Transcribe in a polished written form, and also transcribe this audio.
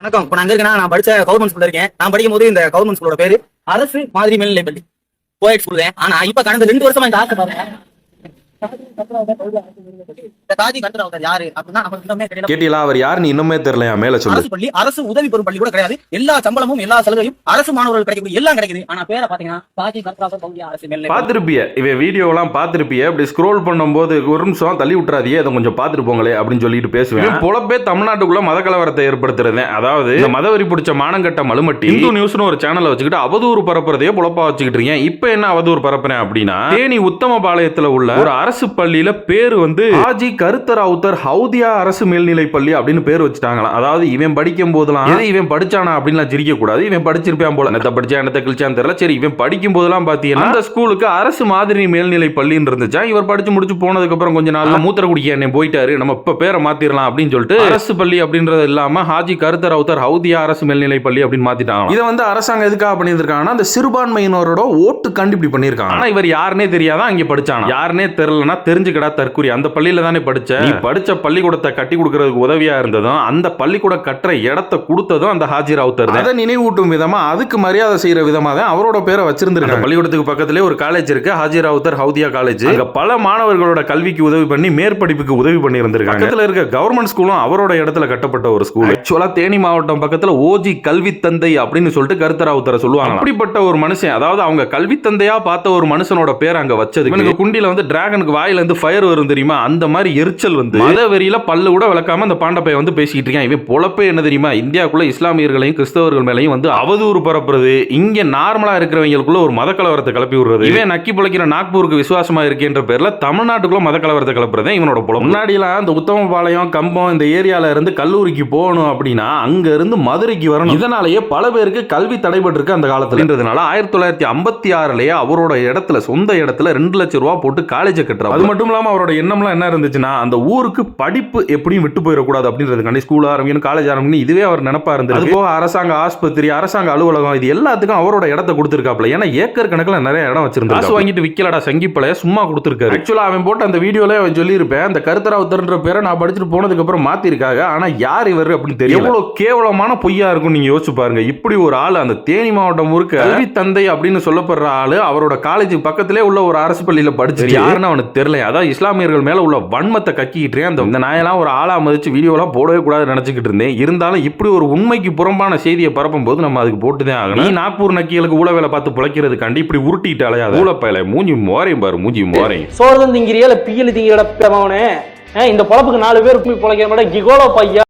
வணக்கம். இப்ப நான் எங்க இருக்கேன்னா, நான் படிச்ச கவர்மெண்ட் ஸ்கூல்ல இருக்கேன். நான் படிக்கும்போது இந்த கவர்மெண்ட் ஸ்கூலோட பேரு அரசு மாதிரி மேல்நிலைப்பள்ளி கோயட் ஸ்கூல் தான். ஆனா இப்ப கடந்த 2 வருஷமா இந்த ஆசை பாருங்க. தாஜி கர்த்தராவுதர் யாரு அப்படின்னா நமக்கு இன்னுமே தெரியல. கேட்டீங்களா? அவர் யாருன்னு இன்னுமே தெரியலையா? மேல சொல்லு. அரசு பள்ளி, அரசு உதவி பெறும் பள்ளி கூட கிடையாது. எல்லா சம்பளமும் எல்லா சலுகையும் அரசு மாணவர்கள் கிடைக்கக்கூடிய எல்லாம் கிடைக்குது. ஆனா பேரை பாத்தீங்கன்னா தாஜி கர்த்தராவுதர் பகுதி அரசு மேல்நிலை. பாத்திருப்பிய இவன் வீடியோ எல்லாம் பாத்திருப்பிய. இப்படி ஸ்க்ரோல் பண்ணும்போது ஒரு நிமிஷம் தள்ளி விட்டுறாதியே, அதை கொஞ்சம் பாத்துட்டு போங்களே அப்படின்னு சொல்லிட்டு பேசுவேன். பொழப்பே தமிழ்நாட்டுக்குள்ள மத கலவரத்தை ஏற்படுத்துறது. அதாவது இந்த மதவெறி பிடிச்ச மானங்கட்ட மலுமட்டி இந்து நியூஸ்னு ஒரு சேனலை வச்சுக்கிட்டு அவதூறு பரப்புறதையே பொழப்பா வச்சுக்கிட்டு இருக்கேன். இப்ப என்ன அவதூறு பரப்புறேன் அப்படின்னா, தேனி உத்தமபாளையத்துல உள்ள ஒரு அரசு பள்ளியில பேரு வந்து தாஜி கர்த்தராவுதர் ஹவுதியா அரசு மேல்நிலை பள்ளி அப்படின்னு பேர் வச்சுட்டாங்களாம். அதாவது இவன் படிக்கும் போதெல்லாம் இவன் படிச்சானா அப்படின்னு சிரிக்க கூடாது. இவன் படிச்சிருப்பான் போல, என்னத்த படிச்சா என்னத்த கிழிச்சான்னு தெரியல. சரி, இவன் படிக்கும் போதெல்லாம் பாத்தீங்கன்னா அந்த ஸ்கூலுக்கு அரசு மாதிரி மேல்நிலை பள்ளின்னு இருந்துச்சா. இவர் படிச்சு முடிச்சு போனதுக்கு அப்புறம் கொஞ்ச நாள் மூத்திர குடிக்க என்ன போயிட்டாரு, நம்ம இப்ப பேரை மாத்திரலாம் அப்படின்னு சொல்லிட்டு அரசு பள்ளி அப்படின்றது இல்லாம ஹாஜி கர்த்தராவுதர் ஹவுதியா அரசு மேல்நிலை பள்ளி அப்படின்னு மாத்திட்டாங்க. இதை வந்து அரசாங்கம் எதுக்காக பண்ணியிருக்காங்கன்னா, அந்த சிறுபான்மையினரோட ஓட்டு கண்டுபிடி பண்ணியிருக்காங்க. ஆனா இவர் யாருன்னே தெரியாதான் அங்க படிச்சானா. யாருன்னே தெரியலன்னா தெரிஞ்சுக்கடா தற்குறி. அந்த பள்ளியில தானே படிச்ச, நீ படிச்ச பள்ளிக்கூடத்தை கட்டி கொடுக்கறதுக்கு உதவியா இருந்ததும் அந்த பள்ளிக்கூட கட்டுற இடத்தை கொடுத்ததும் அந்த ஹாஜி ராவுத்தர். அதை நினைவூட்டும் விதமா, அதுக்கு மரியாதை செய்யற விதமா தான் அவரோட பேரை வச்சிருந்திருக்காங்க. பள்ளிக்கூடத்துக்கு பக்கத்திலே ஒரு காலேஜ் இருக்கு, ஹாஜி ராவுத்தர் ஹவுதியா காலேஜ். அங்க பல மாணவர்களோட கல்விக்கு உதவி பண்ணி மேற்படிப்புக்கு உதவி பண்ணி இருந்திருக்காங்க. பக்கத்துல இருக்க கவர்மெண்ட் ஸ்கூலும் அவரோட இடத்துல கட்டப்பட்ட ஒரு ஸ்கூல். ஆக்சுவலா தேனி மாவட்டம் பக்கத்துல ஓஜி கல்வி தந்தை அப்படின்னு சொல்லிட்டு கர்த்தராவுத்தரை சொல்லுவாங்க. அப்படிப்பட்ட ஒரு மனுஷன், அதாவது அவங்க கல்வி தந்தையா பார்த்த ஒரு மனுஷனோட பேர் அங்க வச்சது. எனக்கு குண்டில வந்து டிராகனுக்கு வாயில இருந்து ஃபயர் வரும் தெரியுமா, அந்த மாதிரி எரிச்சல் வந்து மத வெறியில பல்லு கூட விளக்காம அந்த பாண்டப்பைய வந்து பேசிக்கிட்டு இருக்கான். இவன் பொழப்பே என்ன தெரியுமா, இந்தியாக்குள்ள இஸ்லாமியர்களையும் கிறிஸ்தவர்கள் மேலையும் வந்து அவதூறு பரப்புறது, இங்க நார்மலா இருக்கிறவங்களுக்குள்ள ஒரு மத கலவரத்தை கிளப்பி விடுறது. இவன் நக்கி பிழைக்கிற நாக்பூருக்கு விசுவாசமா இருக்கின்ற பேர்ல தமிழ்நாட்டுக்குள்ள மத கலவரத்தை கிளப்புறதே இவனோட பொழப்பு. முன்னாடி எல்லாம் இந்த உத்தமபாளையம் கம்பம் இந்த ஏரியால இருந்து கல்லூரிக்கு போகணும் அப்படின்னா அங்க இருந்து மதுரைக்கு வரணும். இதனாலேயே பல பேருக்கு கல்வி தடைபட்டு இருக்கு அந்த காலத்துல. 1956லயே அவரோட இடத்துல, சொந்த இடத்துல 2 லட்சம் ரூபாய் போட்டு காலேஜ் கட்டுறாரு. அது மட்டும் இல்லாம அவரோட எண்ணம்லாம் என்ன இருந்துச்சுன்னா, அந்த ஊருக்கு படிப்பு எப்படியும் விட்டு போயிடக்கூடாது அப்படின்றதுக்காண்டி ஸ்கூல் ஆரம்பிக்கணும், காலேஜ் ஆரம்பிக்கணும், இதுவே அவர் நினைப்பா இருந்தது. அது போக அரசாங்க ஆஸ்பத்திரி, அரசாங்க அலுவலகம், இது எல்லாத்துக்கும் அவரோட இடத்தை கொடுத்திருக்காப்ல. ஏன்னா ஏக்கர் கணக்கில் நிறைய இடம் வச்சிருந்தாரு. காசு வாங்கிட்டு விக்கலடா சங்கிப்பளைய சும்மா கொடுத்திருக்காரு. ஆக்சுவலா அவன் போட்ட அந்த வீடியோல அவன் சொல்லியிருப்பேன், அந்த கர்த்தராவுத்தர்ன்ற பேரை நான் படிச்சுட்டு போனதுக்கு அப்புறம் மாத்திருக்காங்க, ஆனா யார் இவர் அப்படின்னு தெரியல. எவ்வளவு கேவலமான பொய்யா இருக்கும் நீங்க யோசிச்சு பாருங்க. இப்படி ஒரு ஆள் அந்த தேனி மாவட்டம் முழுக்க கல்வி தந்தை அப்படின்னு சொல்லப்படுற ஆளு அவரோட காலேஜ் பக்கத்திலே உள்ள ஒரு அரசு பள்ளியில படிச்சு யாருன்னு அவனுக்கு தெரியல. அதாவது இஸ்லாமியர்கள் மேல உள்ள வன்மத்தை கக்கிட்டு அந்த நாயெல்லாம் ஒரு ஆளா மதிச்சு வீடியோலாம் போடவே கூடாது நினைச்சுக்கிட்டு இருந்தேன். இருந்தாலும் இப்படி ஒரு உண்மைக்கு புறம்பான செய்தியை பரப்பும் போது நம்ம அதுக்கு போட்டுதான் ஆகணும். நீ நாக்பூர் நக்கிகளுக்கு ஊழ வேலை பார்த்து பிழைக்கிறதுக்காண்டி இப்படி உருட்டிட்டு அலையாத ஊழப்பையில மூஞ்சி மோரையும் பாரு, மூஞ்சி மோரையும் சோறு திங்கிறியா இல்ல பியல் திங்கிற இந்த பொழப்புக்கு 4 பேர் பிழைக்கிற மாட்டேன் கிகோலோ பையா.